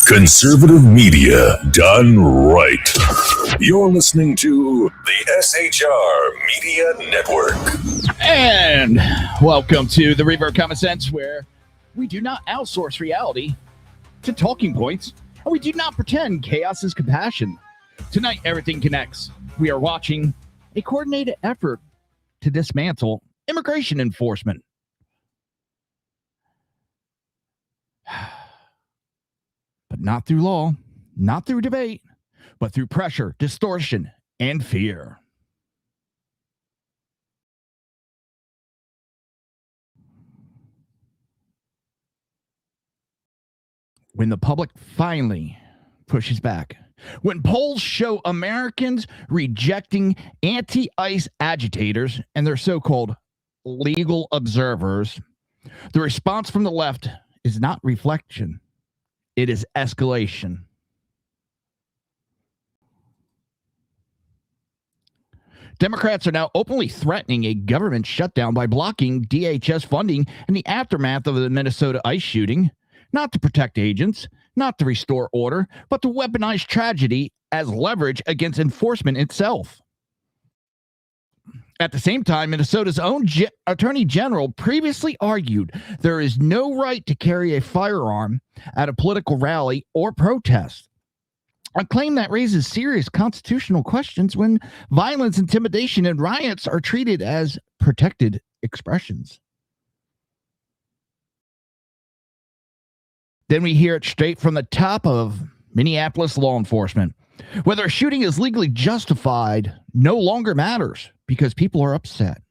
Conservative media done right. You're listening to the SHR Media Network. And welcome to the Reaver of Common Sense, where we do not outsource reality to talking points, and we do not pretend chaos is compassion. Tonight, everything connects. We are watching a coordinated effort to dismantle immigration enforcement. But not through law, not through debate, but through pressure, distortion, and fear. When the public finally pushes back, when polls show Americans rejecting anti-ICE agitators and their so-called legal observers, the response from the left is not reflection. It is escalation. Democrats are now openly threatening a government shutdown by blocking DHS funding in the aftermath of the Minnesota ICE shooting, not to protect agents, not to restore order, but to weaponize tragedy as leverage against enforcement itself. At the same time, Minnesota's own Attorney General previously argued there is no right to carry a firearm at a political rally or protest, a claim that raises serious constitutional questions when violence, intimidation, and riots are treated as protected expressions. Then we hear it straight from the top of Minneapolis law enforcement. Whether a shooting is legally justified no longer matters because people are upset.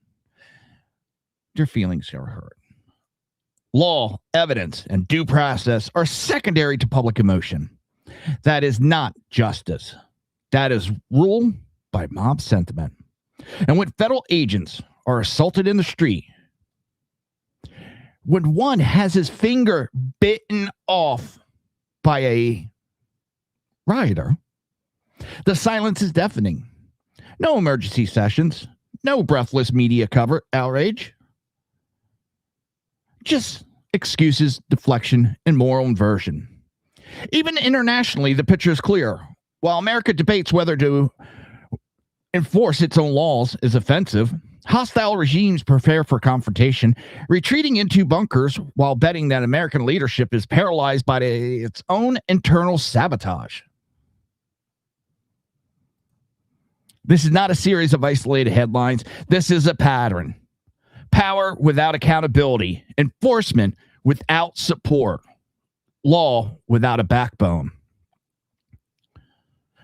Their feelings are hurt. Law, evidence, and due process are secondary to public emotion. That is not justice. That is rule by mob sentiment. And when federal agents are assaulted in the street, when one has his finger bitten off by a rioter, the silence is deafening. No emergency sessions, no breathless media cover outrage. Just excuses, deflection, and moral inversion. Even internationally, the picture is clear. While America debates whether to enforce its own laws is offensive, hostile regimes prepare for confrontation, retreating into bunkers while betting that American leadership is paralyzed by its own internal sabotage. This is not a series of isolated headlines. This is a pattern. Power without accountability. Enforcement without support. Law without a backbone.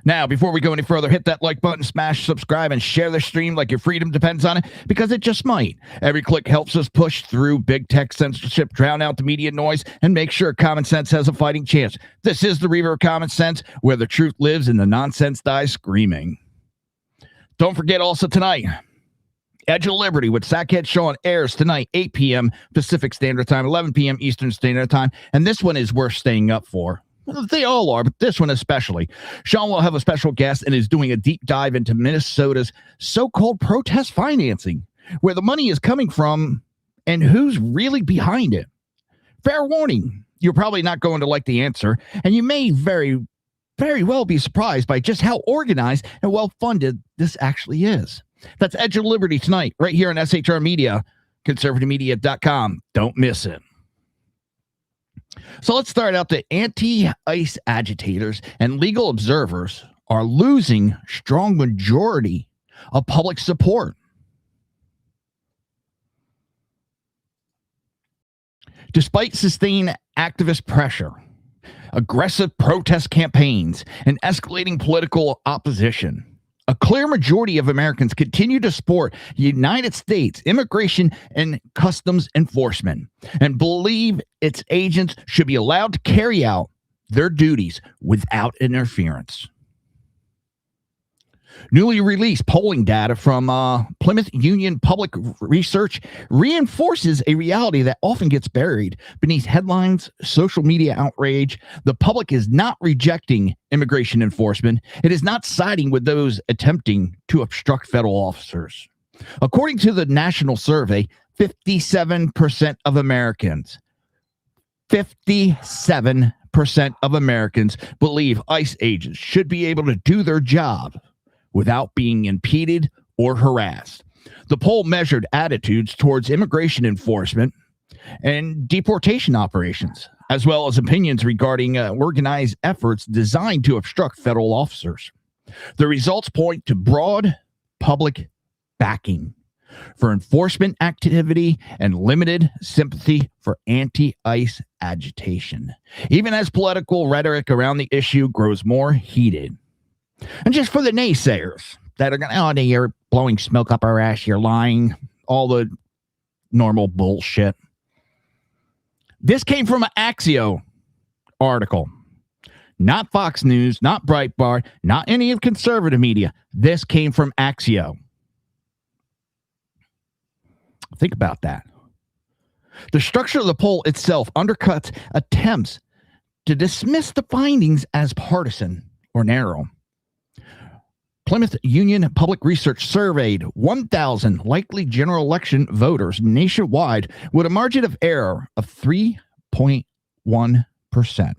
Now, before we go any further, hit that like button, smash subscribe, and share the stream like your freedom depends on it, because it just might. Every click helps us push through big tech censorship, drown out the media noise, and make sure common sense has a fighting chance. This is the Reaver of Common Sense, where the truth lives and the nonsense dies screaming. Don't forget also tonight, Edge of Liberty with Sackhead Sean airs tonight, 8 p.m. Pacific Standard Time, 11 p.m. Eastern Standard Time, and this one is worth staying up for. Well, they all are, but this one especially. Sean will have a special guest and is doing a deep dive into Minnesota's so-called protest financing, where the money is coming from and who's really behind it. Fair warning, you're probably not going to like the answer, and you may very well be surprised by just how organized and well-funded this actually is. That's Edge of Liberty tonight, right here on SHR Media, conservativemedia.com. Don't miss it. So let's start out. The anti-ICE agitators and legal observers are losing strong majority of public support. Despite sustained activist pressure, aggressive protest campaigns, and escalating political opposition, a clear majority of Americans continue to support United States immigration and customs enforcement and believe its agents should be allowed to carry out their duties without interference. Newly released polling data from Plymouth Union Public Research reinforces a reality that often gets buried beneath headlines, social media outrage. The public is not rejecting immigration enforcement. It is not siding with those attempting to obstruct federal officers. According to the national survey, 57% of Americans 57% of Americans believe ICE agents should be able to do their job without being impeded or harassed. The poll measured attitudes towards immigration enforcement and deportation operations, as well as opinions regarding organized efforts designed to obstruct federal officers. The results point to broad public backing for enforcement activity and limited sympathy for anti-ICE agitation, even as political rhetoric around the issue grows more heated. And just for the naysayers that are going, oh, you're blowing smoke up our ass, you're lying, all the normal bullshit. This came from an Axio article. Not Fox News, not Breitbart, not any of conservative media. This came from Axio. Think about that. The structure of the poll itself undercuts attempts to dismiss the findings as partisan or narrow. Plymouth Union Public Research surveyed 1,000 likely general election voters nationwide with a margin of error of 3.1%.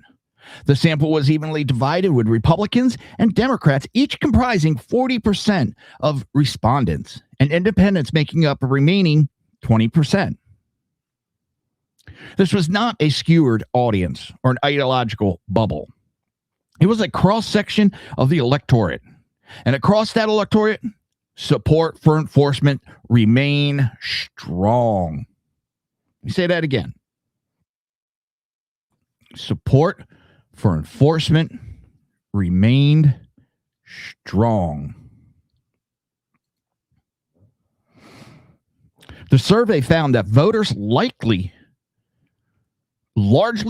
The sample was evenly divided, with Republicans and Democrats each comprising 40% of respondents and independents making up a remaining 20%. This was not a skewered audience or an ideological bubble. It was a cross-section of the electorate. And across that electorate, support for enforcement remained strong. Let me say that again. Support for enforcement remained strong. The survey found that voters largely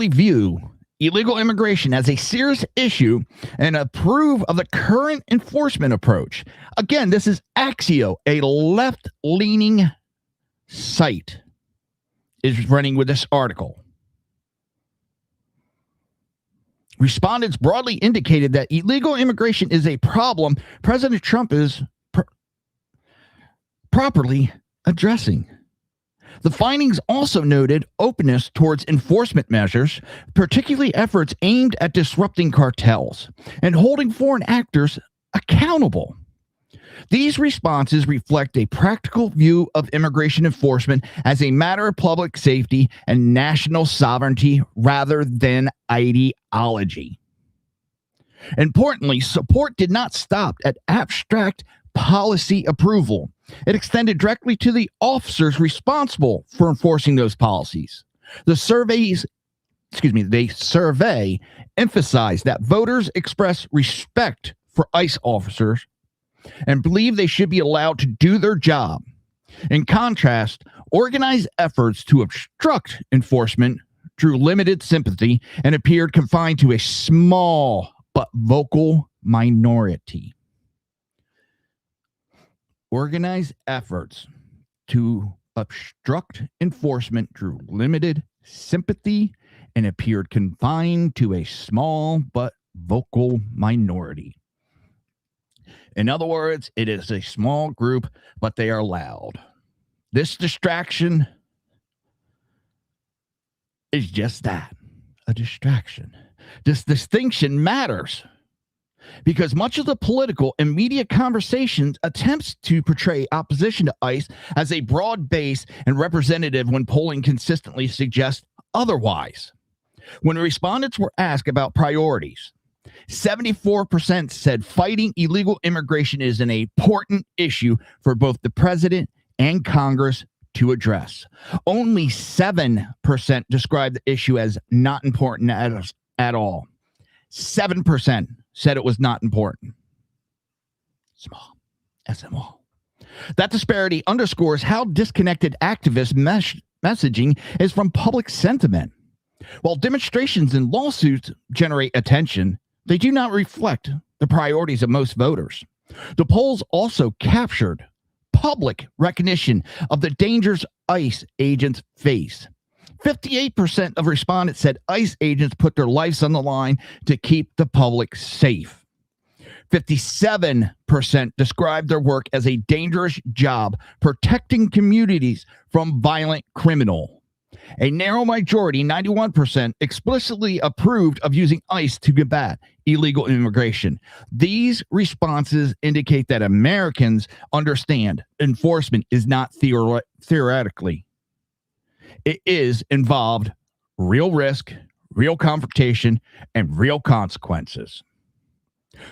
view illegal immigration as a serious issue and approve of the current enforcement approach. Again, this is Axio, a left-leaning site, is running with this article. Respondents broadly indicated that illegal immigration is a problem President Trump is properly addressing. The findings also noted openness towards enforcement measures, particularly efforts aimed at disrupting cartels and holding foreign actors accountable. These responses reflect a practical view of immigration enforcement as a matter of public safety and national sovereignty rather than ideology. Importantly, support did not stop at abstract policy approval. It extended directly to the officers responsible for enforcing those policies. The survey emphasized that voters express respect for ICE officers and believe they should be allowed to do their job. In contrast, organized efforts to obstruct enforcement drew limited sympathy and appeared confined to a small but vocal minority. Organized efforts to obstruct enforcement drew limited sympathy and appeared confined to a small but vocal minority. In other words, it is a small group, but they are loud. This distraction is just that, a distraction. This distinction matters because much of the political and media conversations attempts to portray opposition to ICE as a broad base and representative when polling consistently suggests otherwise. When respondents were asked about priorities, 74% said fighting illegal immigration is an important issue for both the president and Congress to address. Only 7% described the issue as not important at all. 7% said it was not important. Small. SMall. That disparity underscores how disconnected activist messaging is from public sentiment. While demonstrations and lawsuits generate attention, they do not reflect the priorities of most voters. The polls also captured public recognition of the dangers ICE agents face. 58% of respondents said ICE agents put their lives on the line to keep the public safe. 57% described their work as a dangerous job protecting communities from violent criminal. A narrow majority, 91%, explicitly approved of using ICE to combat illegal immigration. These responses indicate that Americans understand enforcement is not theoretically. It is involved real risk, real confrontation, and real consequences.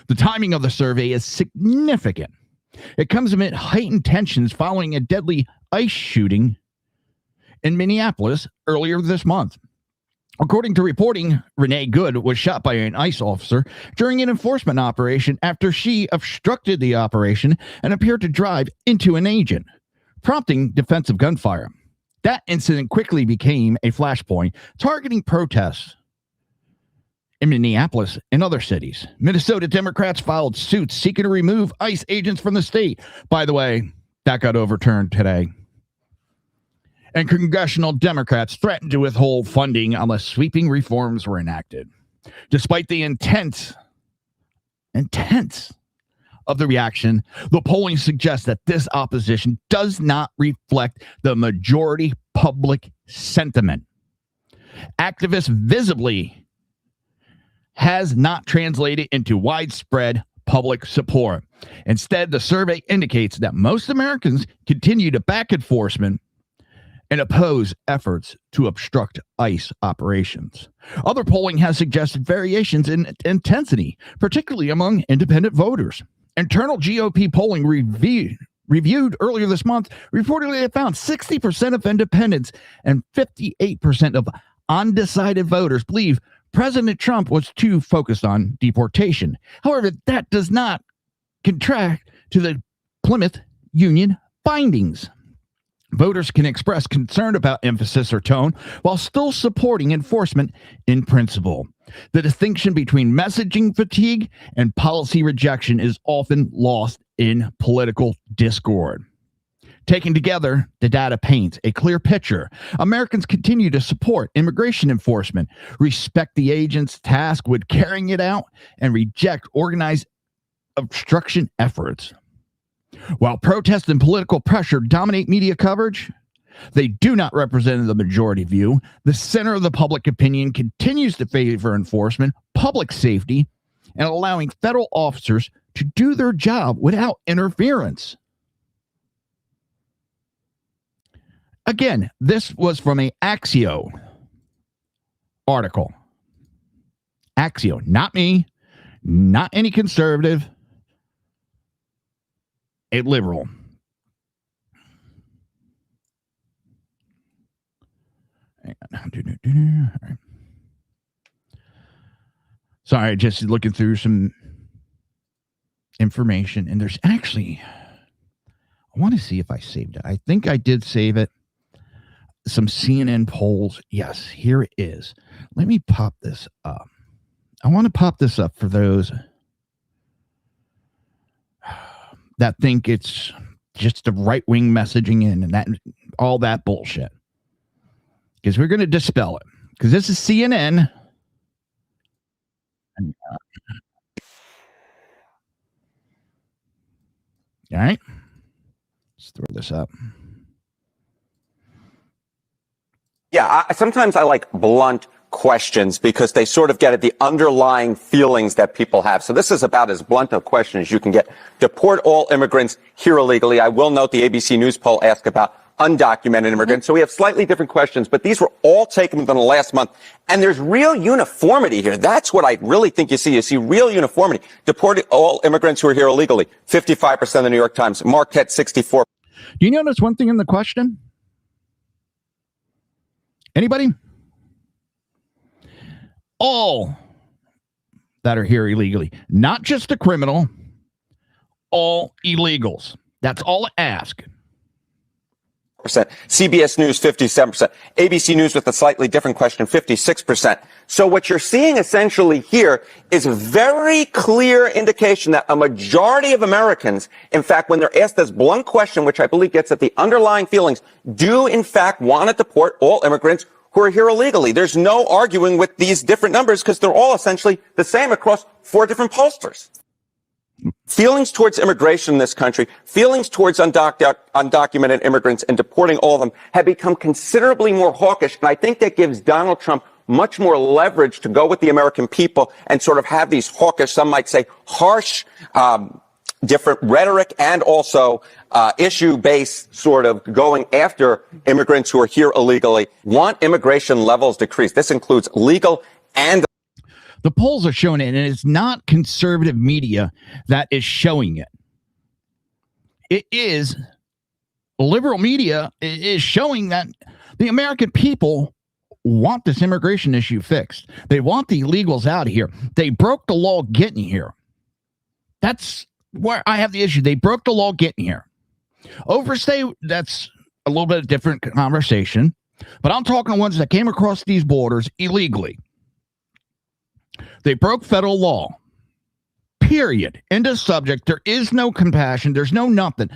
The timing of the survey is significant. It comes amid heightened tensions following a deadly ICE shooting in Minneapolis earlier this month. According to reporting, Renee Good was shot by an ICE officer during an enforcement operation after she obstructed the operation and appeared to drive into an agent, prompting defensive gunfire. That incident quickly became a flashpoint targeting protests in Minneapolis and other cities. Minnesota Democrats filed suits seeking to remove ICE agents from the state. By the way, that got overturned today. And congressional Democrats threatened to withhold funding unless sweeping reforms were enacted. Despite the intense of the reaction, the polling suggests that this opposition does not reflect the majority public sentiment. Activists visibly has not translated into widespread public support. Instead, the survey indicates that most Americans continue to back enforcement and oppose efforts to obstruct ICE operations. Other polling has suggested variations in intensity, particularly among independent voters. Internal GOP polling reviewed earlier this month reportedly found 60% of independents and 58% of undecided voters believe President Trump was too focused on deportation. However, that does not contract to the Plymouth Union findings. Voters can express concern about emphasis or tone while still supporting enforcement in principle. The distinction between messaging fatigue and policy rejection is often lost in political discord. Taken together, the data paints a clear picture. Americans continue to support immigration enforcement, respect the agent's task with carrying it out, and reject organized obstruction efforts. While protests and political pressure dominate media coverage, they do not represent the majority view. The center of the public opinion continues to favor enforcement, public safety, and allowing federal officers to do their job without interference. Again, this was from a Axio article. Axio, not me, not any conservative, a liberal. Sorry, just looking through some information, and there's actually, I want to see if I saved it. I think I did save it. Some CNN polls. Yes, here it is. Let me pop this up. I want to pop this up for those that think it's just the right-wing messaging and that all that bullshit. Because we're going to dispel it. Because this is CNN. All right. Let's throw this up. Yeah, sometimes I like blunt questions because they sort of get at the underlying feelings that people have. So this is about as blunt a question as you can get. Deport all immigrants here illegally. I will note the ABC News poll asked about undocumented immigrants. So we have slightly different questions, but these were all taken within the last month. And there's real uniformity here. That's what I really think you see. You see real uniformity. Deport all immigrants who are here illegally. 55% of the New York Times. Marquette, 64. Do you notice one thing in the question? Anybody? All that are here illegally. Not just a criminal. All illegals. That's all it asks. CBS News, 57%. ABC News with a slightly different question, 56%. So what you're seeing essentially here is a very clear indication that a majority of Americans, in fact, when they're asked this blunt question, which I believe gets at the underlying feelings, do in fact want to deport all immigrants who are here illegally. There's no arguing with these different numbers because they're all essentially the same across four different pollsters. feelings towards immigration in this country, feelings towards undocumented immigrants and deporting all of them have become considerably more hawkish. And I think that gives Donald Trump much more leverage to go with the American people and sort of have these hawkish, some might say harsh, different rhetoric and also issue-based sort of going after immigrants who are here illegally, want immigration levels decreased. This includes legal and... The polls are showing it, and it's not conservative media that is showing it. It is liberal media is showing that the American people want this immigration issue fixed. They want the illegals out of here. They broke the law getting here. That's where I have the issue. They broke the law getting here. Overstay, that's a little bit of a different conversation, but I'm talking ones that came across these borders illegally. They broke federal law. Period. End of subject. There is no compassion. There's no nothing.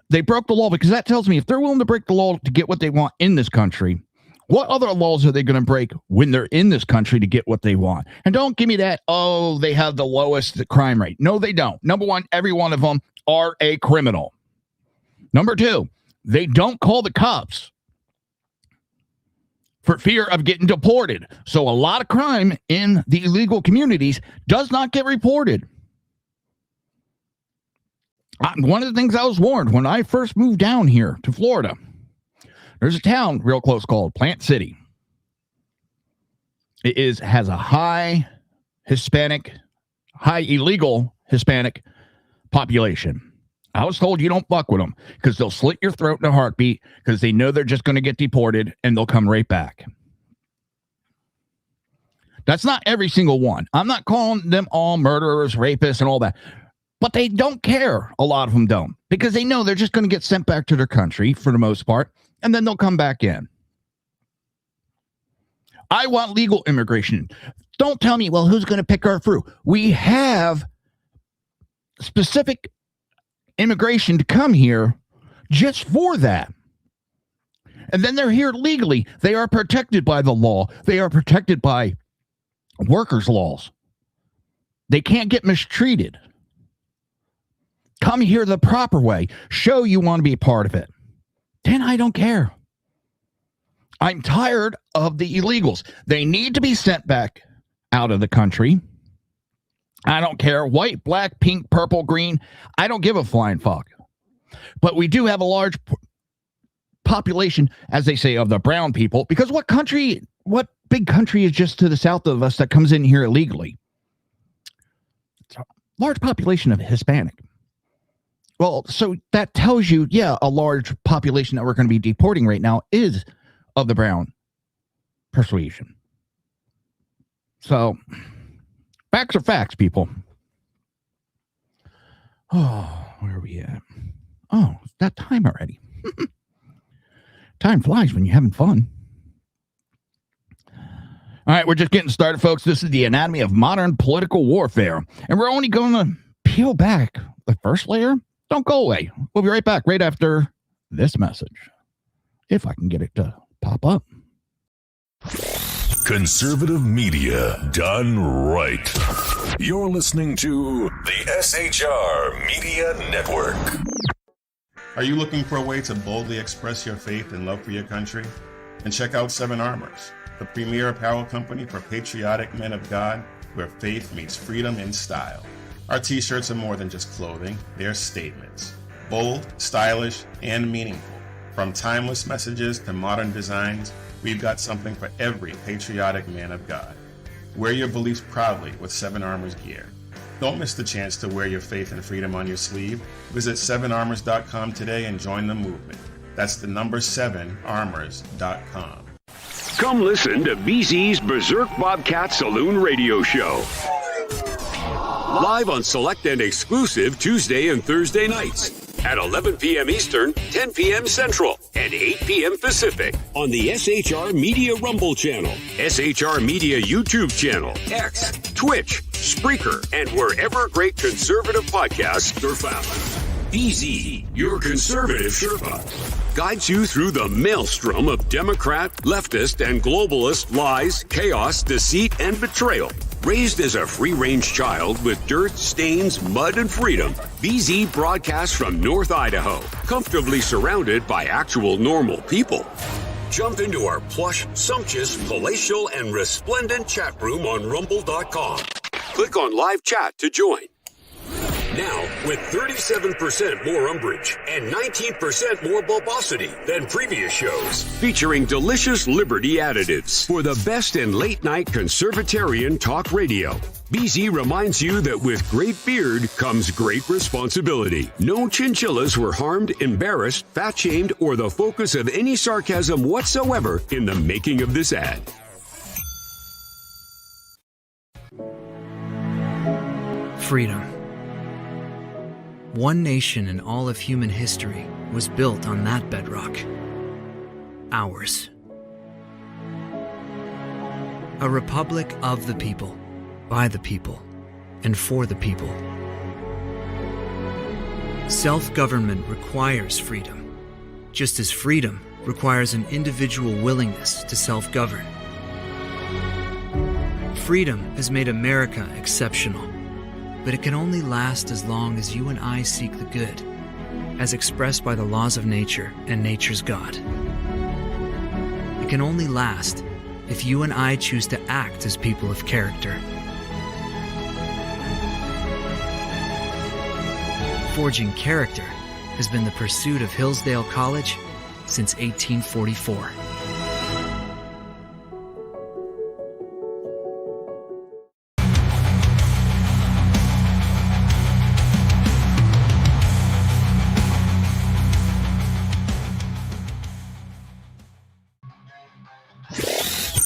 They broke the law because that tells me if they're willing to break the law to get what they want in this country, what other laws are they going to break when they're in this country to get what they want? And don't give me that, oh, they have the lowest crime rate. No, they don't. Number one, every one of them are a criminal. Number two, they don't call the cops for fear of getting deported. So a lot of crime in the illegal communities does not get reported. One of the things I was warned when I first moved down here to Florida, there's a town real close called Plant City. It has a high illegal Hispanic population. I was told you don't fuck with them because they'll slit your throat in a heartbeat because they know they're just going to get deported and they'll come right back. That's not every single one. I'm not calling them all murderers, rapists, and all that. But they don't care. A lot of them don't because they know they're just going to get sent back to their country for the most part, and then they'll come back in. I want legal immigration. Don't tell me, well, who's going to pick our fruit? We have specific immigration to come here just for that. And then they're here legally. They are protected by the law. They are protected by workers' laws. They can't get mistreated. Come here the proper way. Show you want to be a part of it. Then I don't care. I'm tired of the illegals. They need to be sent back out of the country. I don't care. White, black, pink, purple, green. I don't give a flying fuck. But we do have a large population, as they say, of the brown people. Because what big country is just to the south of us that comes in here illegally? It's a large population of Hispanic. Well, so that tells you, yeah, a large population that we're going to be deporting right now is of the brown persuasion. So... facts are facts, people. Oh, where are we at? Oh, it's that time already. Time flies when you're having fun. All right, we're just getting started, folks. This is the anatomy of modern political warfare. And we're only going to peel back the first layer. Don't go away. We'll be right back right after this message. If I can get it to pop up. Conservative media done right. You're listening to the SHR Media Network. Are you looking for a way to boldly express your faith and love for your country? And check out Seven Armors, the premier apparel company for patriotic men of God, where faith meets freedom in style. Our t-shirts are more than just clothing, they're statements. Bold, stylish, and meaningful. From timeless messages to modern designs, we've got something for every patriotic man of God. Wear your beliefs proudly with Seven Armors gear. Don't miss the chance to wear your faith and freedom on your sleeve. Visit 7armors.com today and join the movement. That's the number 7armors.com. Come listen to BZ's Berserk Bobcat Saloon Radio Show. Live on select and exclusive Tuesday and Thursday nights at 11 p.m. Eastern, 10 p.m. Central, and 8 p.m. Pacific on the SHR Media Rumble channel, SHR Media YouTube channel, X, Twitch, Spreaker, and wherever great conservative podcasts are found. BZ, your conservative Sherpa, guides you through the maelstrom of Democrat, leftist, and globalist lies, chaos, deceit, and betrayal. Raised as a free-range child with dirt, stains, mud, and freedom, BZ broadcasts from North Idaho, comfortably surrounded by actual normal people. Jump into our plush, sumptuous, palatial, and resplendent chat room on rumble.com. Click on live chat to join. Now, with 37% more umbrage and 19% more bulbosity than previous shows, featuring delicious Liberty additives for the best in late-night conservatarian talk radio. BZ reminds you that with great beard comes great responsibility. No chinchillas were harmed, embarrassed, fat-shamed, or the focus of any sarcasm whatsoever in the making of this ad. Freedom. One nation in all of human history was built on that bedrock. Ours. A republic of the people, by the people, and for the people. Self-government requires freedom, just as freedom requires an individual willingness to self-govern. Freedom has made America exceptional. But it can only last as long as you and I seek the good, as expressed by the laws of nature and nature's God. It can only last if you and I choose to act as people of character. Forging character has been the pursuit of Hillsdale College since 1844.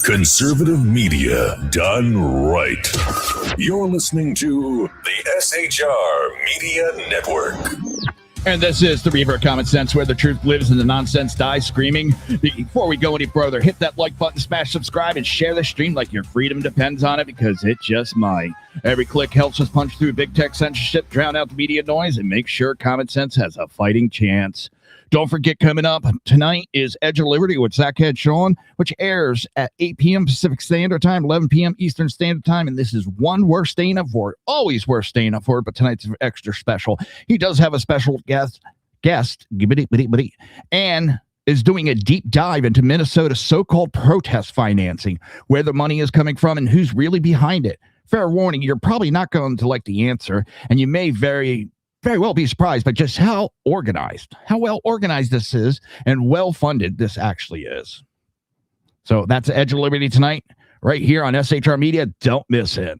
Conservative media done right. You're listening to the SHR Media Network. And this is the Reaver of Common Sense, where the truth lives and the nonsense dies screaming. Before we go any further, hit that like button, smash subscribe, and share the stream like your freedom depends on it, because it just might. Every click helps us punch through big tech censorship, drown out the media noise, and make sure common sense has a fighting chance. Don't forget, coming up tonight is Edge of Liberty with Zachhead Sean, which airs at 8 p.m. Pacific Standard Time, 11 p.m. Eastern Standard Time. And this is one worth staying up for. Always worth staying up for, but tonight's extra special. He does have a special guest, and is doing a deep dive into Minnesota's so-called protest financing, where the money is coming from and who's really behind it. Fair warning, you're probably not going to like the answer, and you may very well be surprised by just how well organized this is and well funded this actually is. So that's Edge of Liberty tonight, right here on SHR Media. Don't miss it.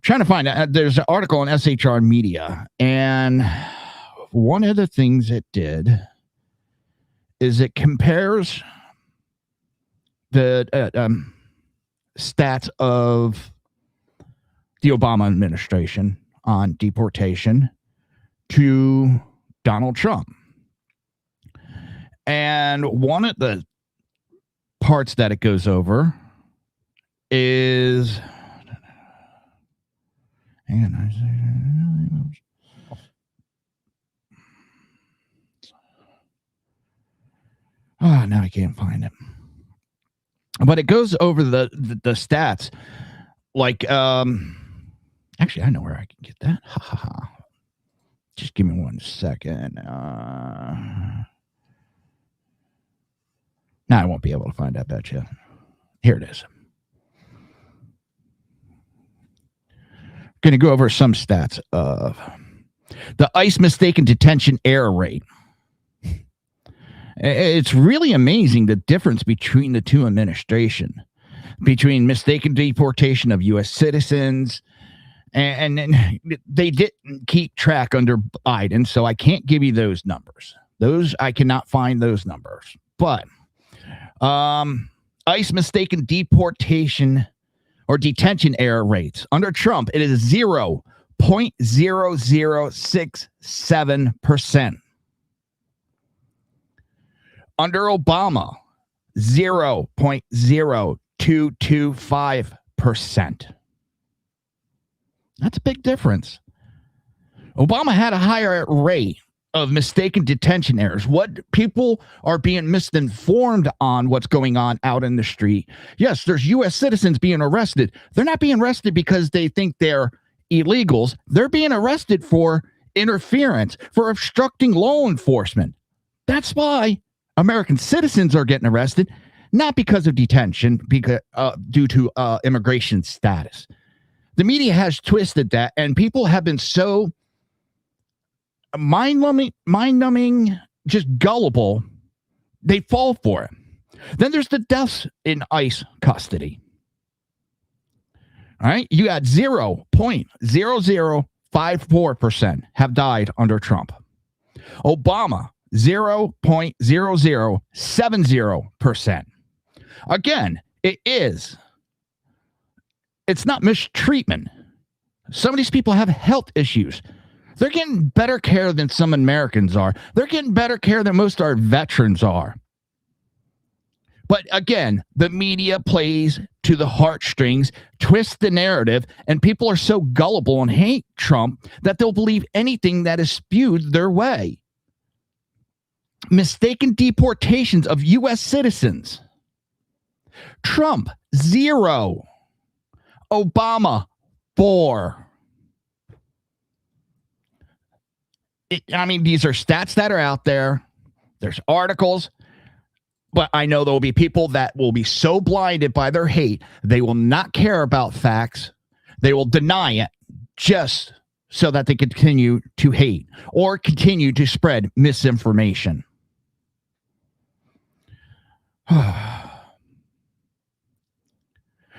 Trying to find out, there's an article on SHR Media, and one of the things it did is it compares the stats of the Obama administration on deportation to Donald Trump. And one of the parts that it goes over is now I can't find it. But it goes over the stats like actually, I know where I can get that. Just give me 1 second. Now I won't be able to find that, bet you. Here it is. Going to go over some stats of the ICE mistaken detention error rate. It's really amazing the difference between the two administrations, between mistaken deportation of U.S. citizens. And they didn't keep track under Biden, so I can't give you those numbers. I cannot find those numbers. But ICE mistaken deportation or detention error rates. Under Trump, it is 0.0067%. Under Obama, 0.0225%. That's a big difference. Obama had a higher rate of mistaken detention errors. What people are being misinformed on what's going on out in the street. Yes, there's U.S. citizens being arrested. They're not being arrested because they think they're illegals. They're being arrested for interference, for obstructing law enforcement. That's why American citizens are getting arrested, not because of detention, because due to immigration status. The media has twisted that, and people have been so mind-numbing, just gullible, they fall for it. Then there's the deaths in ICE custody. All right, you got 0.0054% have died under Trump. Obama, 0.0070%. Again, it's not mistreatment. Some of these people have health issues. They're getting better care than some Americans are. They're getting better care than most of our veterans are. But again, the media plays to the heartstrings, twists the narrative, and people are so gullible and hate Trump that they'll believe anything that is spewed their way. Mistaken deportations of U.S. citizens. Trump, 0. Obama, 4. These are stats that are out there. There's articles. But I know there will be people that will be so blinded by their hate, they will not care about facts. They will deny it just so that they continue to hate or continue to spread misinformation.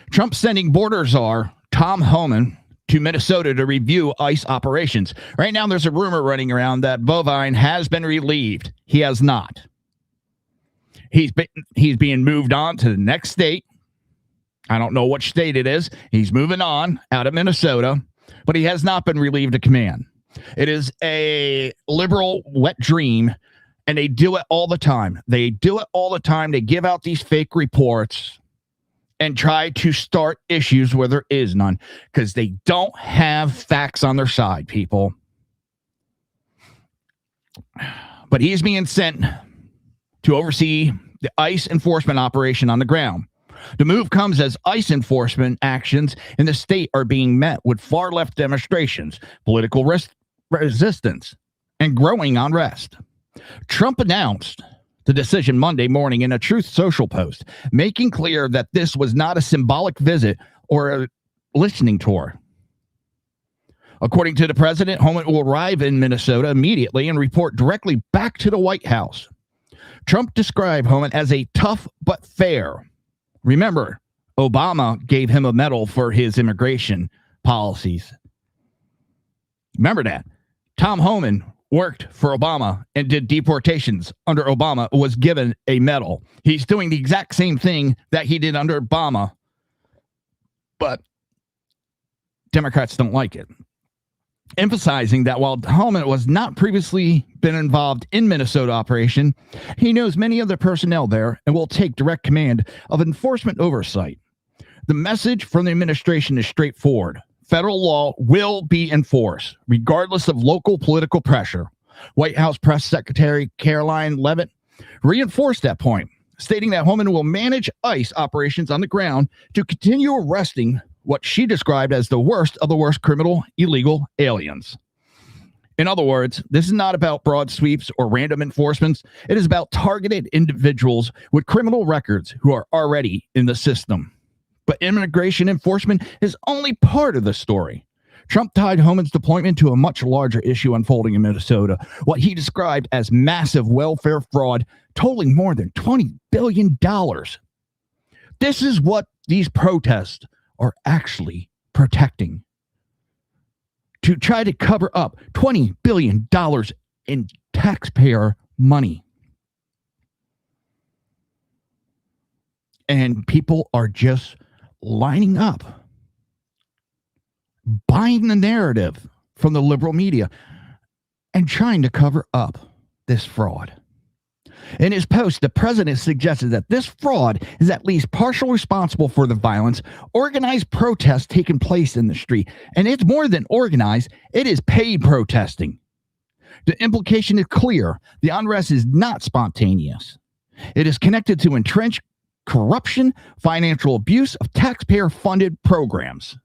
Trump sending border czar Tom Homan to Minnesota to review ICE operations. Right now, there's a rumor running around that Bovine has been relieved. He has not. He's being moved on to the next state. I don't know which state it is. He's moving on out of Minnesota, but he has not been relieved of command. It is a liberal wet dream, and they do it all the time. They do it all the time. They give out these fake reports and try to start issues where there is none because they don't have facts on their side, people. But he's being sent to oversee the ICE enforcement operation on the ground. The move comes as ICE enforcement actions in the state are being met with far-left demonstrations, political resistance, and growing unrest. Trump announced the decision Monday morning in a Truth Social post, making clear that this was not a symbolic visit or a listening tour. According to the president, Homan will arrive in Minnesota immediately and report directly back to the White House. Trump described Homan as a tough but fair. Remember, Obama gave him a medal for his immigration policies. Remember that. Tom Homan worked for Obama and did deportations under Obama, was given a medal. He's doing the exact same thing that he did under Obama, but Democrats don't like it. Emphasizing that while Homan was not previously been involved in Minnesota operation, he knows many of the personnel there and will take direct command of enforcement oversight. The message from the administration is straightforward. Federal law will be enforced, regardless of local political pressure. White House Press Secretary Caroline Leavitt reinforced that point, stating that Homan will manage ICE operations on the ground to continue arresting what she described as the worst of the worst criminal illegal aliens. In other words, this is not about broad sweeps or random enforcements. It is about targeted individuals with criminal records who are already in the system. But immigration enforcement is only part of the story. Trump tied Homan's deployment to a much larger issue unfolding in Minnesota, what he described as massive welfare fraud totaling more than $20 billion. This is what these protests are actually protecting. To try to cover up $20 billion in taxpayer money. And people are just lining up, buying the narrative from the liberal media and trying to cover up this fraud. In his post, the president suggested that this fraud is at least partially responsible for the violence, organized protests taking place in the street. And it's more than organized, it is paid protesting. The implication is clear. The unrest is not spontaneous. It is connected to entrenched corruption, financial abuse of taxpayer-funded programs.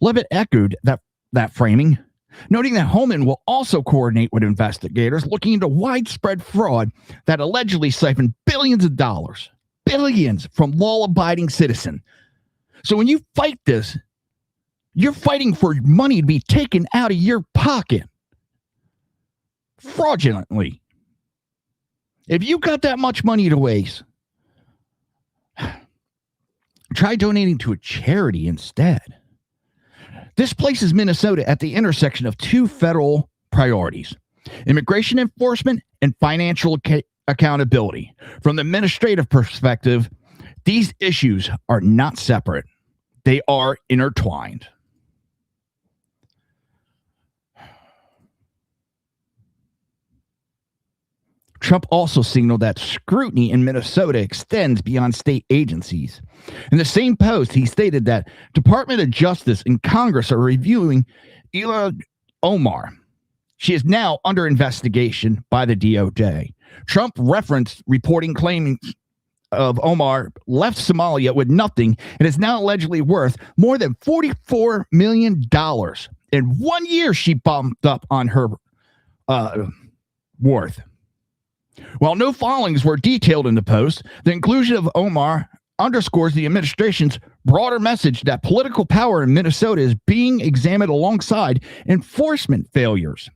Levitt echoed that framing, noting that Holman will also coordinate with investigators looking into widespread fraud that allegedly siphoned billions of dollars, billions from law-abiding citizens. So when you fight this, you're fighting for money to be taken out of your pocket fraudulently. If you got that much money to waste, try donating to a charity instead. This places Minnesota at the intersection of two federal priorities: immigration enforcement and financial accountability. From the administrative perspective, these issues are not separate. They are intertwined. Trump also signaled that scrutiny in Minnesota extends beyond state agencies. In the same post, he stated that Department of Justice and Congress are reviewing Ilhan Omar. She is now under investigation by the DOJ. Trump referenced reporting claims of Omar left Somalia with nothing and is now allegedly worth more than $44 million. In 1 year, she bumped up on her worth. While no filings were detailed in the post, the inclusion of Omar underscores the administration's broader message that political power in Minnesota is being examined alongside enforcement failures.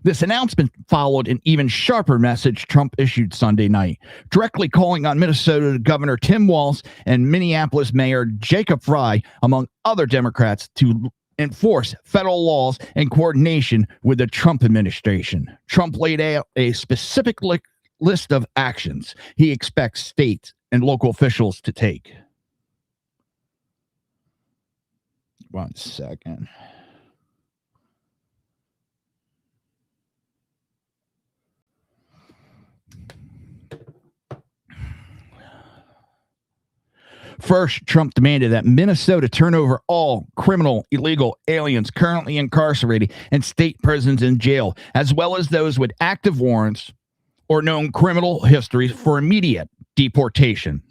This announcement followed an even sharper message Trump issued Sunday night, directly calling on Minnesota Governor Tim Walz and Minneapolis Mayor Jacob Frey, among other Democrats, to enforce federal laws in coordination with the Trump administration. Trump laid out a specific list of actions he expects states and local officials to take. 1 second. First, Trump demanded that Minnesota turn over all criminal illegal aliens currently incarcerated in state prisons and jail, as well as those with active warrants or known criminal histories, for immediate deportation.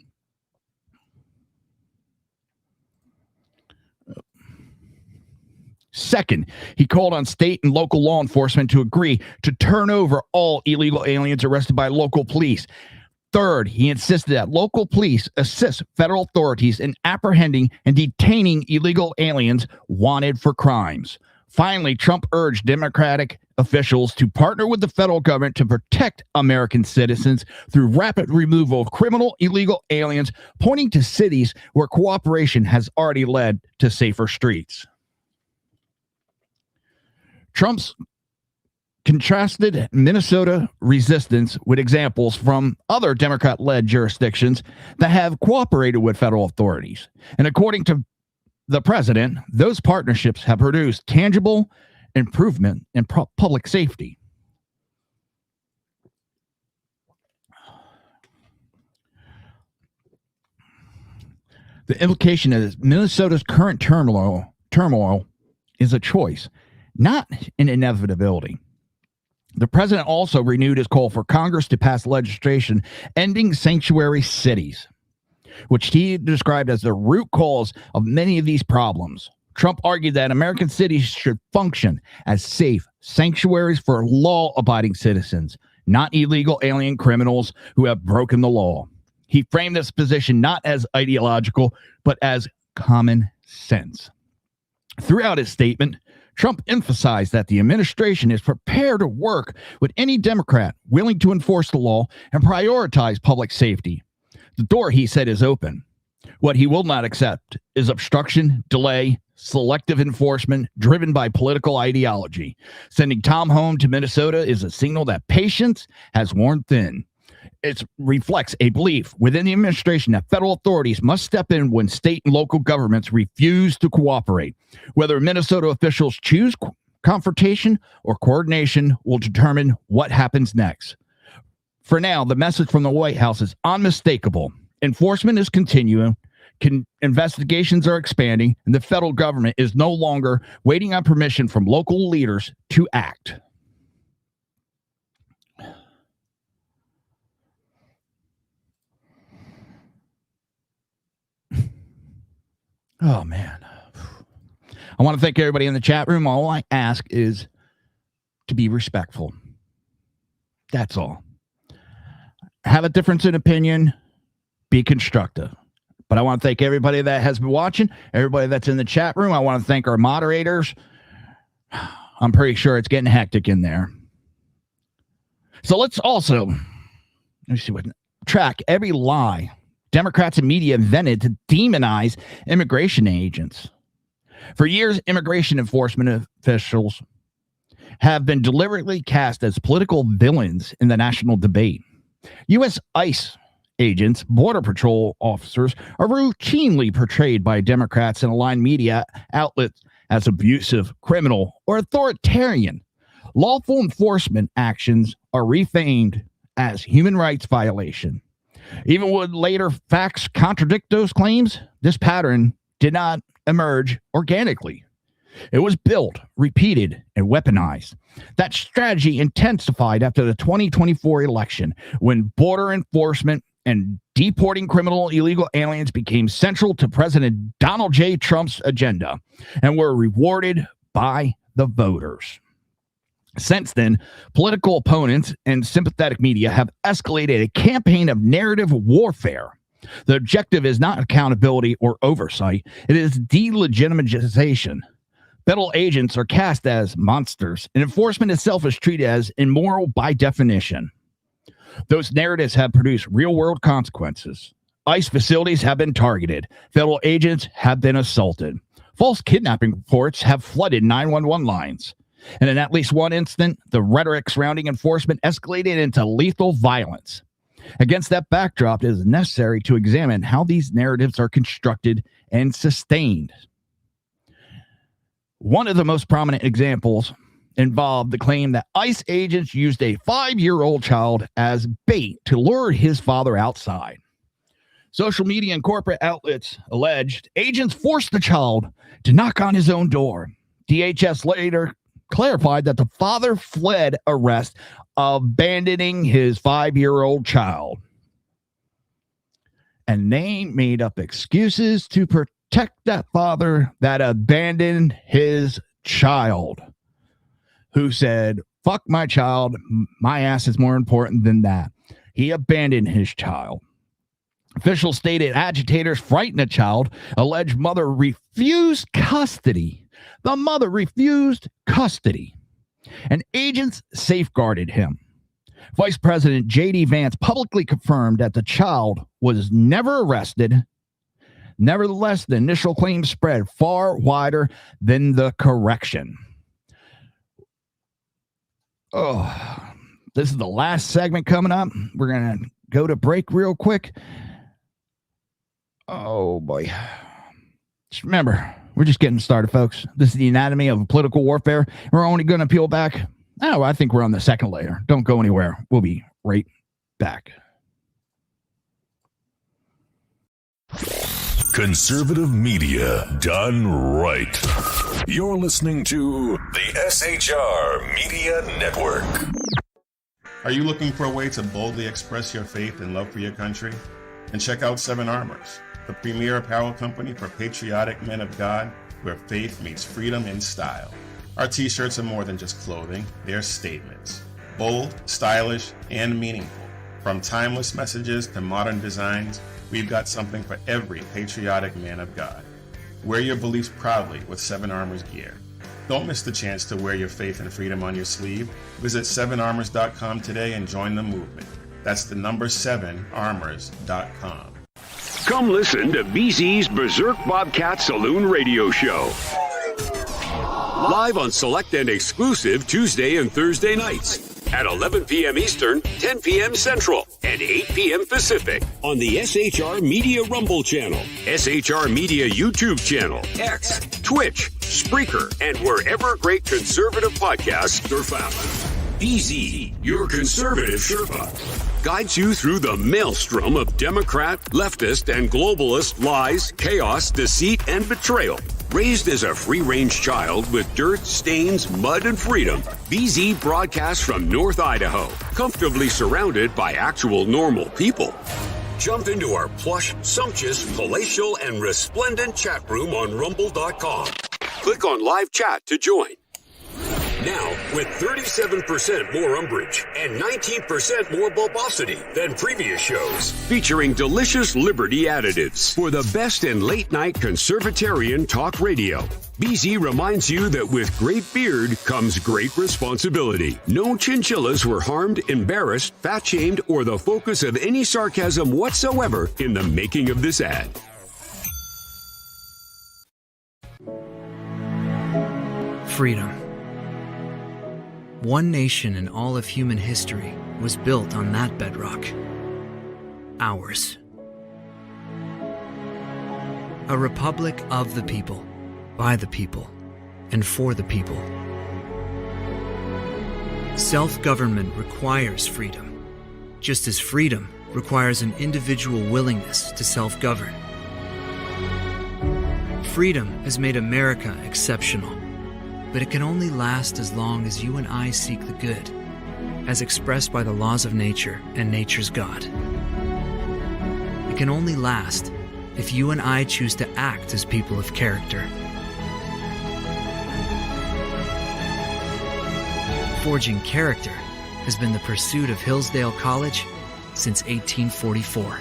Second, he called on state and local law enforcement to agree to turn over all illegal aliens arrested by local police. Third, he insisted that local police assist federal authorities in apprehending and detaining illegal aliens wanted for crimes. Finally, Trump urged Democratic officials to partner with the federal government to protect American citizens through rapid removal of criminal illegal aliens, pointing to cities where cooperation has already led to safer streets. Trump's contrasted Minnesota resistance with examples from other Democrat-led jurisdictions that have cooperated with federal authorities. And according to the president, those partnerships have produced tangible improvement in public safety. The implication is Minnesota's current turmoil is a choice, not an inevitability. The president also renewed his call for Congress to pass legislation ending sanctuary cities, which he described as the root cause of many of these problems. Trump argued that American cities should function as safe sanctuaries for law-abiding citizens, not illegal alien criminals who have broken the law. He framed this position not as ideological, but as common sense. Throughout his statement, Trump emphasized that the administration is prepared to work with any Democrat willing to enforce the law and prioritize public safety. The door, he said, is open. What he will not accept is obstruction, delay, selective enforcement driven by political ideology. Sending Tom home to Minnesota is a signal that patience has worn thin. It reflects a belief within the administration that federal authorities must step in when state and local governments refuse to cooperate. Whether Minnesota officials choose confrontation or coordination will determine what happens next. For now, the message from the White House is unmistakable. Enforcement is continuing. Investigations are expanding, and the federal government is no longer waiting on permission from local leaders to act. Oh, man. I want to thank everybody in the chat room. All I ask is to be respectful. That's all. Have a difference in opinion. Be constructive. But I want to thank everybody that has been watching, everybody that's in the chat room. I want to thank our moderators. I'm pretty sure it's getting hectic in there. So let's also, let me see what, track every lie Democrats and media invented to demonize immigration agents. For years, immigration enforcement officials have been deliberately cast as political villains in the national debate. U.S. ICE agents, Border Patrol officers, are routinely portrayed by Democrats and aligned media outlets as abusive, criminal, or authoritarian. Lawful enforcement actions are refamed as human rights violation. Even when later facts contradict those claims, this pattern did not emerge organically. It was built, repeated, and weaponized. That strategy intensified after the 2024 election, when border enforcement and deporting criminal illegal aliens became central to President Donald J. Trump's agenda and were rewarded by the voters. Since then, political opponents and sympathetic media have escalated a campaign of narrative warfare. The objective is not accountability or oversight. It is delegitimization. Federal agents are cast as monsters, and enforcement itself is treated as immoral by definition. Those narratives have produced real-world consequences. ICE facilities have been targeted. Federal agents have been assaulted. False kidnapping reports have flooded 911 lines. And in at least one instance, the rhetoric surrounding enforcement escalated into lethal violence. Against that backdrop, it is necessary to examine how these narratives are constructed and sustained. One of the most prominent examples involved the claim that ICE agents used a 5-year-old child as bait to lure his father outside. Social media and corporate outlets alleged agents forced the child to knock on his own door. DHS later clarified that the father fled arrest, abandoning his 5-year-old child. And they made up excuses to protect that father that abandoned his child, who said, fuck my child, my ass is more important than that. He abandoned his child. Officials stated agitators frightened the child. Alleged mother refused custody. The mother refused custody, and agents safeguarded him. Vice President J.D. Vance publicly confirmed that the child was never arrested. Nevertheless, the initial claims spread far wider than the correction. Oh, this is the last segment coming up. We're going to go to break real quick. Oh, boy. Just remember, we're just getting started, folks. This is the anatomy of political warfare. We're only going to peel back. Oh, I think we're on the second layer. Don't go anywhere. We'll be right back. Conservative media done right. You're listening to the SHR Media Network. Are you looking for a way to boldly express your faith and love for your country? And check out 7 Armors, the premier apparel company for patriotic men of God, where faith meets freedom in style. Our t-shirts are more than just clothing, they're statements. Bold, stylish, and meaningful. From timeless messages to modern designs, we've got something for every patriotic man of God. Wear your beliefs proudly with 7 Armors gear. Don't miss the chance to wear your faith and freedom on your sleeve. Visit 7armors.com today and join the movement. That's the number 7armors.com. Come listen to BZ's Berserk Bobcat Saloon Radio Show. Live on select and exclusive Tuesday and Thursday nights at 11 p.m. Eastern, 10 p.m. Central, and 8 p.m. Pacific on the SHR Media Rumble channel, SHR Media YouTube channel, X, Twitch, Spreaker, and wherever great conservative podcasts are found. BZ, your conservative Sherpa. guides you through the maelstrom of Democrat, leftist, and globalist lies, chaos, deceit, and betrayal. Raised as a free-range child with dirt, stains, mud, and freedom, BZ broadcasts from North Idaho, comfortably surrounded by actual normal people. Jump into our plush, sumptuous, palatial, and resplendent chat room on rumble.com. Click on live chat to join. Now, with 37% more umbrage and 19% more bulbosity than previous shows, featuring delicious Liberty additives for the best in late-night conservatarian talk radio. BZ reminds you that with great beard comes great responsibility. No chinchillas were harmed, embarrassed, fat-shamed, or the focus of any sarcasm whatsoever in the making of this ad. Freedom. One nation in all of human history was built on that bedrock. Ours. A republic of the people, by the people, and for the people. Self-government requires freedom, just as freedom requires an individual willingness to self-govern. Freedom has made America exceptional. But it can only last as long as you and I seek the good, as expressed by the laws of nature and nature's God. It can only last if you and I choose to act as people of character. Forging character has been the pursuit of Hillsdale College since 1844.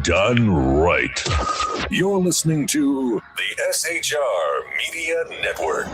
Done right. You're listening to the SHR Media Network.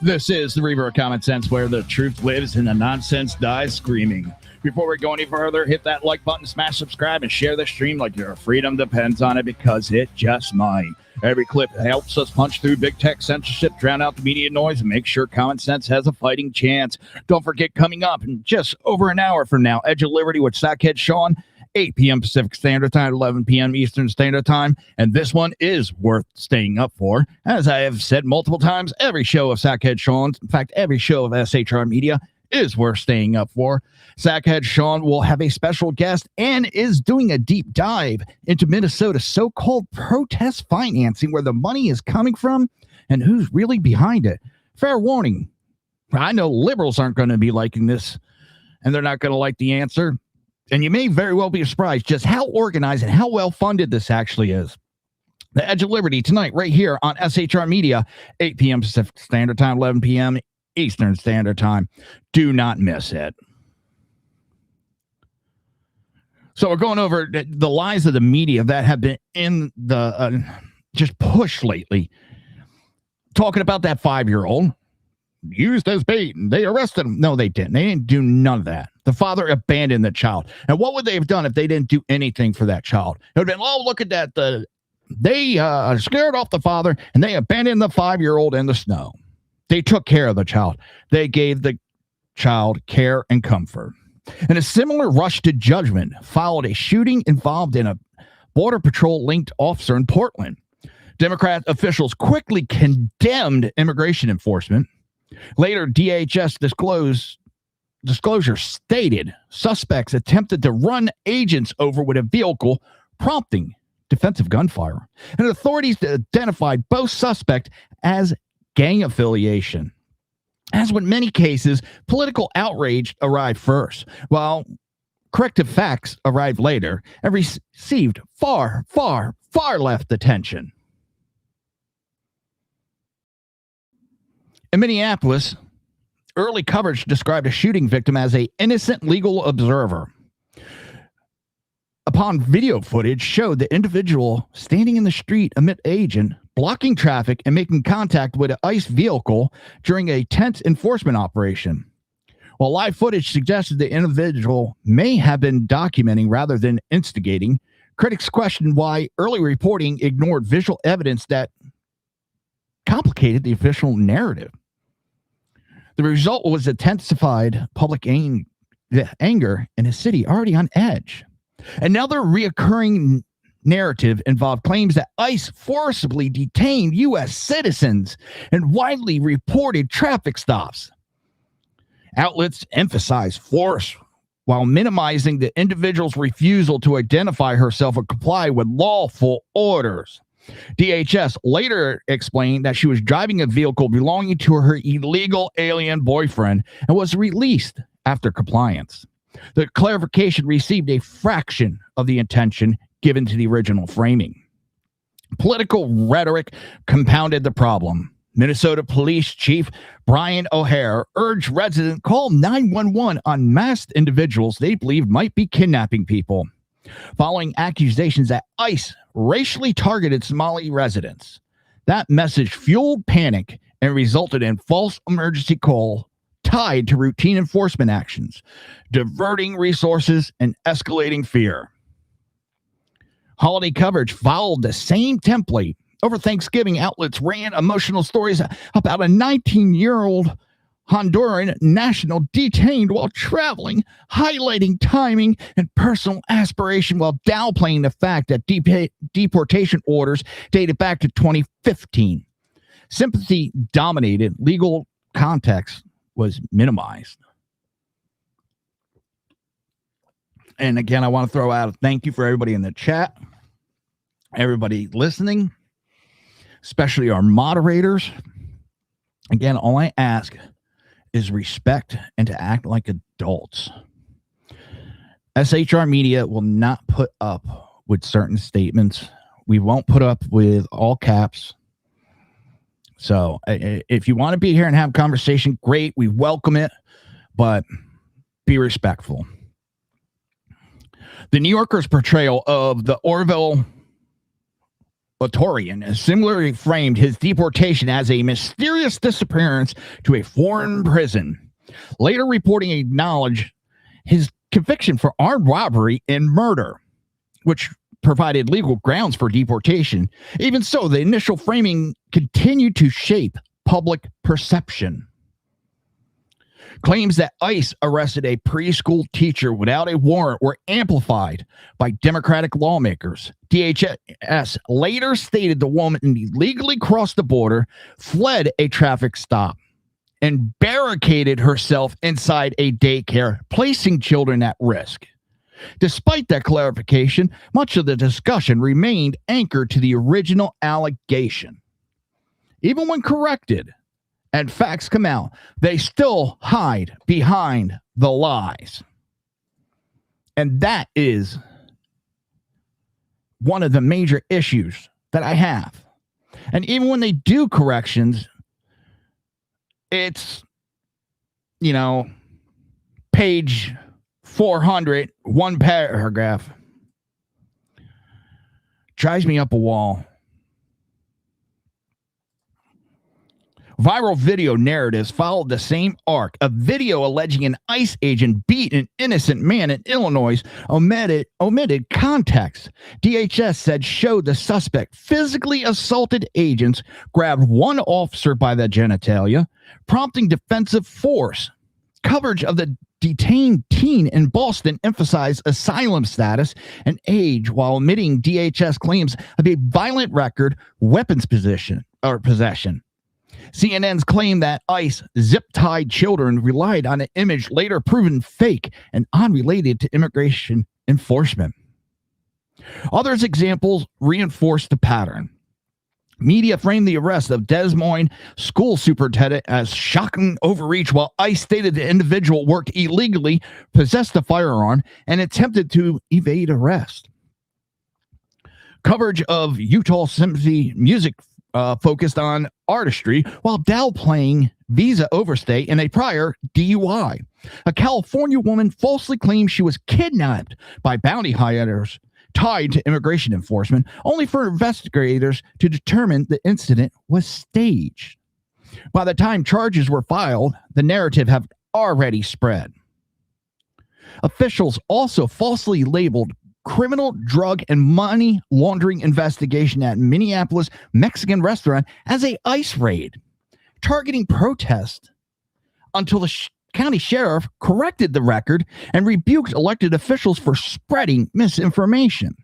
This is the Reaver of Common Sense, where the truth lives and the nonsense dies screaming. Before we go any further, hit that like button, smash subscribe, and share the stream like your freedom depends on it, because it just might. Every clip helps us punch through big tech censorship, drown out the media noise, and make sure common sense has a fighting chance. Don't forget, coming up in just over an hour from now, Edge of Liberty with Sackhead Sean, 8 p.m. Pacific Standard Time, 11 p.m. Eastern Standard Time. And this one is worth staying up for. As I have said multiple times, every show of Sackhead Sean, in fact, every show of SHR Media is worth staying up for. Sackhead Sean will have a special guest and is doing a deep dive into Minnesota's so-called protest financing, where the money is coming from and who's really behind it. Fair warning, I know liberals aren't going to be liking this, and they're not going to like the answer. And you may very well be surprised just how organized and how well funded this actually is. The Edge of Liberty tonight, right here on SHR Media, 8 p.m. Pacific Standard Time, 11 p.m. Eastern Standard Time. Do not miss it. So we're going over the lies of the media that have been in the just push lately. Talking about that 5-year-old used as bait, and they arrested him. No, they didn't. They didn't do none of that. The father abandoned the child. And what would they have done if they didn't do anything for that child? It would have been, oh, look at that. They scared off the father, and they abandoned the 5-year-old in the snow. They took care of the child. They gave the child care and comfort. And a similar rush to judgment followed a shooting involved in a Border Patrol-linked officer in Portland. Democrat officials quickly condemned immigration enforcement. Later, DHS disclosure stated suspects attempted to run agents over with a vehicle, prompting defensive gunfire. And authorities identified both suspects as gang affiliation. As with many cases, political outrage arrived first, while corrective facts arrived later and received far, far, far left attention. In Minneapolis, early coverage described a shooting victim as an innocent legal observer. Upon video footage showed the individual standing in the street amid agent, blocking traffic and making contact with an ICE vehicle during a tense enforcement operation. While live footage suggested the individual may have been documenting rather than instigating, critics questioned why early reporting ignored visual evidence that complicated the official narrative. The result was intensified public the anger in a city already on edge. Another reoccurring narrative involved claims that ICE forcibly detained U.S. citizens and widely reported traffic stops. Outlets emphasize force while minimizing the individual's refusal to identify herself or comply with lawful orders. DHS later explained that she was driving a vehicle belonging to her illegal alien boyfriend and was released after compliance. The clarification received a fraction of the attention given to the original framing. Political rhetoric compounded the problem. Minnesota Police Chief Brian O'Hare urged residents call 911 on masked individuals they believed might be kidnapping people, following accusations that ICE racially targeted Somali residents. That message fueled panic and resulted in false emergency call tied to routine enforcement actions, diverting resources and escalating fear. Holiday coverage followed the same template. Over Thanksgiving, outlets ran emotional stories about a 19-year-old Honduran national detained while traveling, highlighting timing and personal aspiration while downplaying the fact that deportation orders dated back to 2015. Sympathy dominated, legal context was minimized. And again, I want to throw out a thank you for everybody in the chat, everybody listening, especially our moderators. Again, all I ask is respect and to act like adults. SHR Media will not put up with certain statements. We won't put up with all caps. So if you want to be here and have a conversation, great. We welcome it, but be respectful. The New Yorker's portrayal of the Orville Latorian similarly framed his deportation as a mysterious disappearance to a foreign prison. Later reporting acknowledged his conviction for armed robbery and murder, which provided legal grounds for deportation. Even so, the initial framing continued to shape public perception. Claims that ICE arrested a preschool teacher without a warrant were amplified by Democratic lawmakers. DHS later stated the woman illegally crossed the border, fled a traffic stop, and barricaded herself inside a daycare, placing children at risk. Despite that clarification, much of the discussion remained anchored to the original allegation. Even when corrected and facts come out, they still hide behind the lies. And that is one of the major issues that I have. And even when they do corrections, it's, page 400, one paragraph. Drives me up a wall. Viral video narratives followed the same arc. A video alleging an ICE agent beat an innocent man in Illinois omitted context. DHS said showed the suspect physically assaulted agents, grabbed one officer by the genitalia, prompting defensive force. Coverage of the detained teen in Boston emphasized asylum status and age while omitting DHS claims of a violent record, weapons possession. CNN's claim that ICE zip-tied children relied on an image later proven fake and unrelated to immigration enforcement. Others' examples reinforce the pattern. Media framed the arrest of Des Moines school superintendent as shocking overreach, while ICE stated the individual worked illegally, possessed a firearm, and attempted to evade arrest. Coverage of Utah Symphony music focused on artistry while downplaying visa overstay and a prior DUI. A California woman falsely claimed she was kidnapped by bounty hunters tied to immigration enforcement, only for investigators to determine the incident was staged. By the time charges were filed, the narrative had already spread. Officials also falsely labeled criminal drug and money laundering investigation at Minneapolis Mexican restaurant as a ICE raid, targeting protest until the county sheriff corrected the record and rebuked elected officials for spreading misinformation.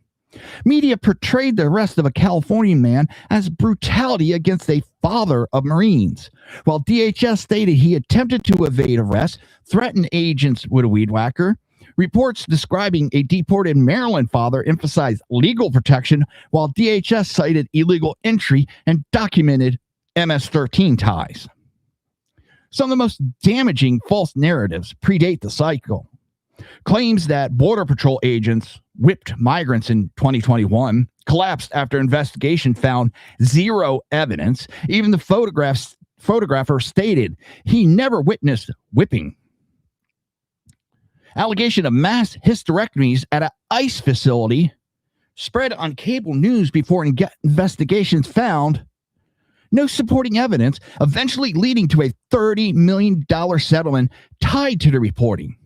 Media portrayed the arrest of a Californian man as brutality against a father of Marines, while DHS stated he attempted to evade arrest, threatened agents with a weed whacker. Reports describing a deported Maryland father emphasized legal protection, while DHS cited illegal entry and documented MS-13 ties. Some of the most damaging false narratives predate the cycle. Claims that Border Patrol agents whipped migrants in 2021 collapsed after investigation found zero evidence. Even the photographer stated he never witnessed whipping. Allegation of mass hysterectomies at an ICE facility spread on cable news before investigations found no supporting evidence, eventually leading to a $30 million settlement tied to the reporting.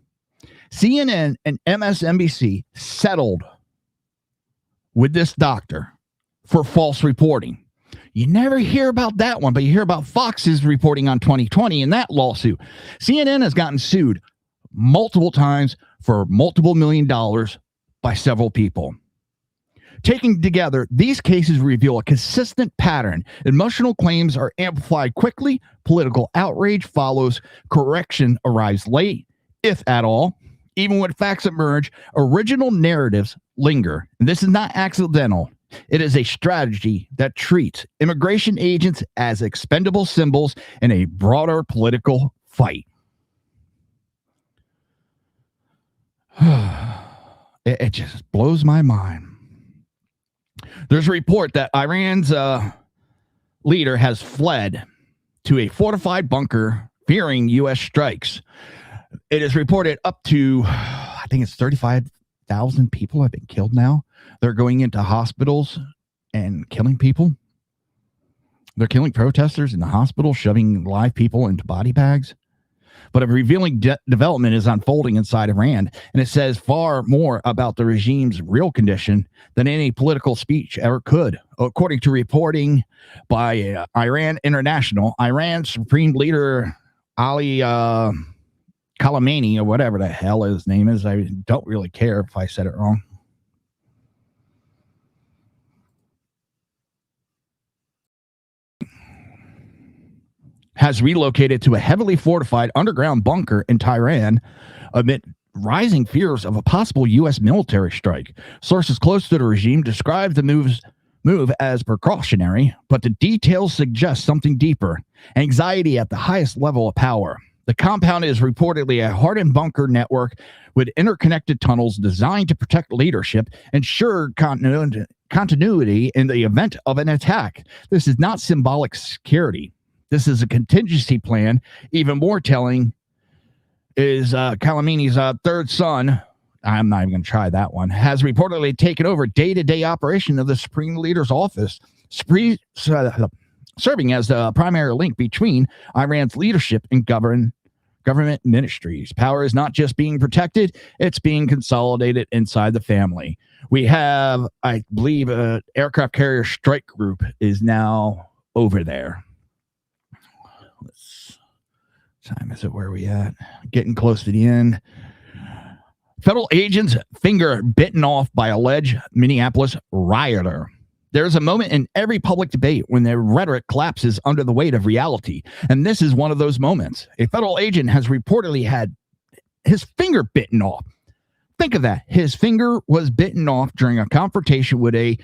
CNN and MSNBC settled with this doctor for false reporting. You never hear about that one, but you hear about Fox's reporting on 2020 in that lawsuit. CNN has gotten sued multiple times for multiple $1 million by several people. Taken together, these cases reveal a consistent pattern. Emotional claims are amplified quickly, political outrage follows, correction arrives late, if at all. Even when facts emerge, original narratives linger. And this is not accidental. It is a strategy that treats immigration agents as expendable symbols in a broader political fight. It just blows my mind. There's a report that Iran's leader has fled to a fortified bunker fearing U.S. strikes. It is reported up to, I think it's 35,000 people have been killed now. They're going into hospitals and killing people. They're killing protesters in the hospital, shoving live people into body bags. But a revealing development is unfolding inside Iran, and it says far more about the regime's real condition than any political speech ever could. According to reporting by Iran International, Iran's Supreme Leader Ali Khamenei, or whatever the hell his name is, I don't really care if I said it wrong, has relocated to a heavily fortified underground bunker in Tehran amid rising fears of a possible U.S. military strike. Sources close to the regime describe the move as precautionary, but the details suggest something deeper: anxiety at the highest level of power. The compound is reportedly a hardened bunker network with interconnected tunnels designed to protect leadership, ensure continuity in the event of an attack. This is not symbolic security. This is a contingency plan. Even more telling is Khamenei's third son, I'm not even going to try that one, has reportedly taken over day-to-day operation of the Supreme Leader's office, serving as the primary link between Iran's leadership and government ministries. Power is not just being protected, it's being consolidated inside the family. We have, I believe, an aircraft carrier strike group is now over there. Time is it? Where are we at? Getting close to the end. Federal agents' finger bitten off by alleged Minneapolis rioter. There's a moment in every public debate when the rhetoric collapses under the weight of reality, and this is one of those moments. A federal agent has reportedly had his finger bitten off. Think of that. His finger was bitten off during a confrontation with a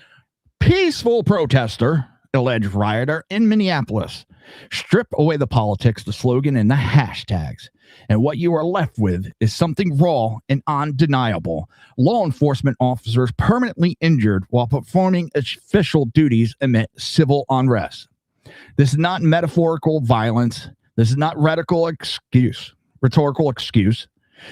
peaceful protester, alleged rioter in Minneapolis. Strip away the politics, the slogan, and the hashtags, and what you are left with is something raw and undeniable. Law enforcement officers permanently injured while performing official duties amid civil unrest. This is not metaphorical violence. This is not rhetorical excuse.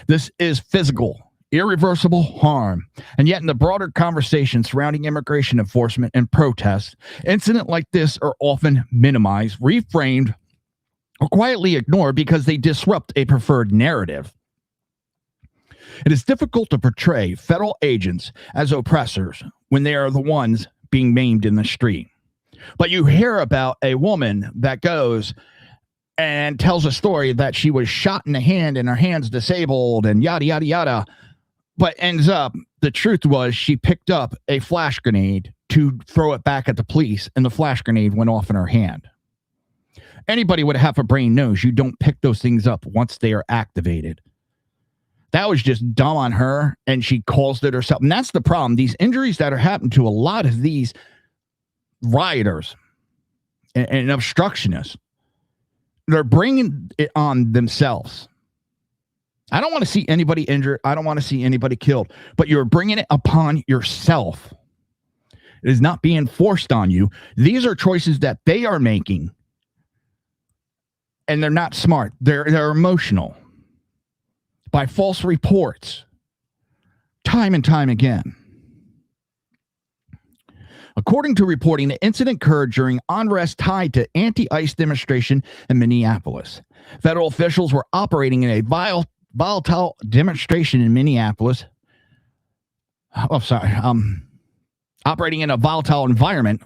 This is physical, irreversible harm. And yet in the broader conversation surrounding immigration enforcement and protests, incidents like this are often minimized, reframed, or quietly ignored because they disrupt a preferred narrative. It is difficult to portray federal agents as oppressors when they are the ones being maimed in the street. But you hear about a woman that goes and tells a story that she was shot in the hand and her hand's disabled and yada, yada, yada. But ends up, the truth was she picked up a flash grenade to throw it back at the police, and the flash grenade went off in her hand. Anybody with half a brain knows you don't pick those things up once they are activated. That was just dumb on her, and she caused it herself. And that's the problem. These injuries that are happening to a lot of these rioters and obstructionists, they're bringing it on themselves. I don't want to see anybody injured. I don't want to see anybody killed, but you're bringing it upon yourself. It is not being forced on you. These are choices that they are making, and they're not smart. They're emotional by false reports time and time again. According to reporting, the incident occurred during unrest tied to anti-ICE demonstration in Minneapolis. Federal officials were operating in a volatile demonstration in Minneapolis. Operating in a volatile environment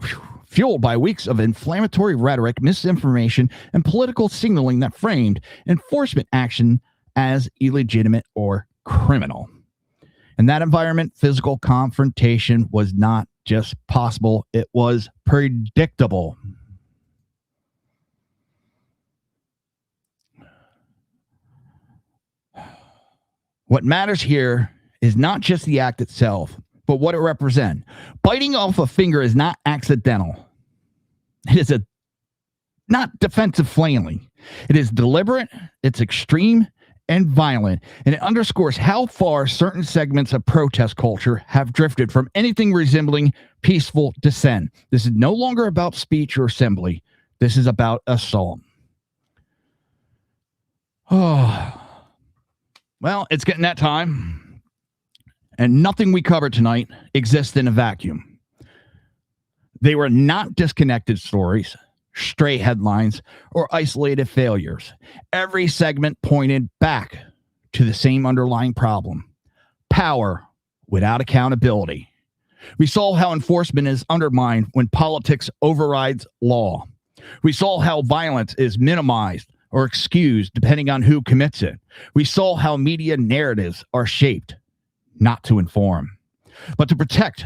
fueled by weeks of inflammatory rhetoric, misinformation, and political signaling that framed enforcement action as illegitimate or criminal. In that environment, physical confrontation was not just possible, it was predictable. What matters here is not just the act itself, but what it represents. Biting off a finger is not accidental. It is not defensive flailing. It is deliberate, it's extreme, and violent, and it underscores how far certain segments of protest culture have drifted from anything resembling peaceful dissent. This is no longer about speech or assembly. This is about assault. Oh, well, it's getting that time, and nothing we covered tonight exists in a vacuum. They were not disconnected stories, stray headlines, or isolated failures. Every segment pointed back to the same underlying problem: power without accountability. We saw how enforcement is undermined when politics overrides law. We saw how violence is minimized or excused depending on who commits it. We saw how media narratives are shaped not to inform, but to protect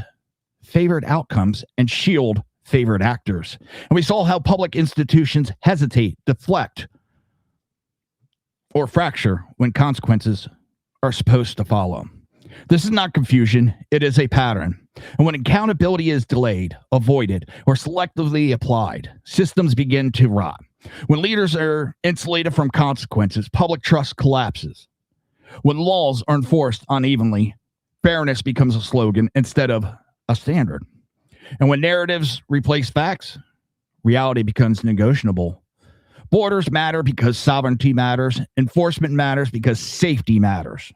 favored outcomes and shield favored actors. And we saw how public institutions hesitate, deflect, or fracture when consequences are supposed to follow. This is not confusion, it is a pattern. And when accountability is delayed, avoided, or selectively applied, systems begin to rot. When leaders are insulated from consequences, public trust collapses. When laws are enforced unevenly, fairness becomes a slogan instead of a standard. And when narratives replace facts, reality becomes negotiable. Borders matter because sovereignty matters. Enforcement matters because safety matters.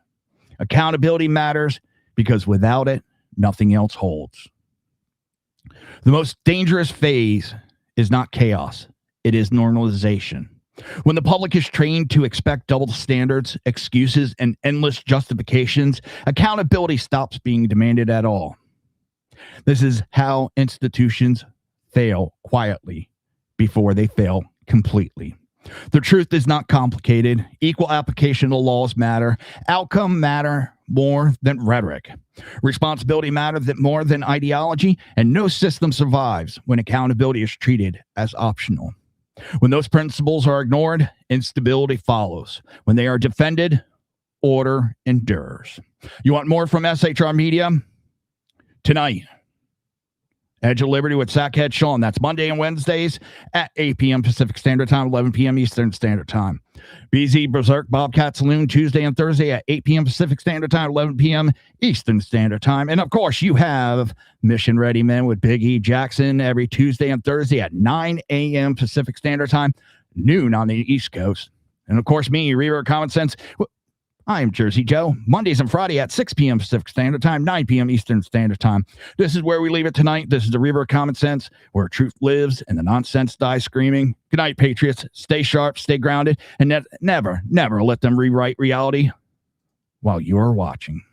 Accountability matters because without it, nothing else holds. The most dangerous phase is not chaos. It is normalization. When the public is trained to expect double standards, excuses, and endless justifications, accountability stops being demanded at all. This is how institutions fail quietly before they fail completely. The truth is not complicated. Equal application of laws matter. Outcome matter more than rhetoric. Responsibility matters more than ideology, and no system survives when accountability is treated as optional. When those principles are ignored, instability follows. When they are defended, order endures. You want more from SHR Media? Tonight, Edge of Liberty with Sackhead Sean. That's Monday and Wednesdays at 8 p.m. Pacific Standard Time, 11 p.m. Eastern Standard Time. BZ Berserk Bobcat Saloon Tuesday and Thursday at 8 p.m. Pacific Standard Time, 11 p.m. Eastern Standard Time. And of course, you have Mission Ready Men with Big E Jackson every Tuesday and Thursday at 9 a.m. Pacific Standard Time, noon on the East Coast. And of course, me, Reaver of Common Sense. I am Jersey Joe, Mondays and Friday at 6 p.m. Pacific Standard Time, 9 p.m. Eastern Standard Time. This is where we leave it tonight. This is the Reaver of Common Sense, where truth lives and the nonsense dies screaming. Good night, Patriots. Stay sharp, stay grounded, and never let them rewrite reality while you're watching.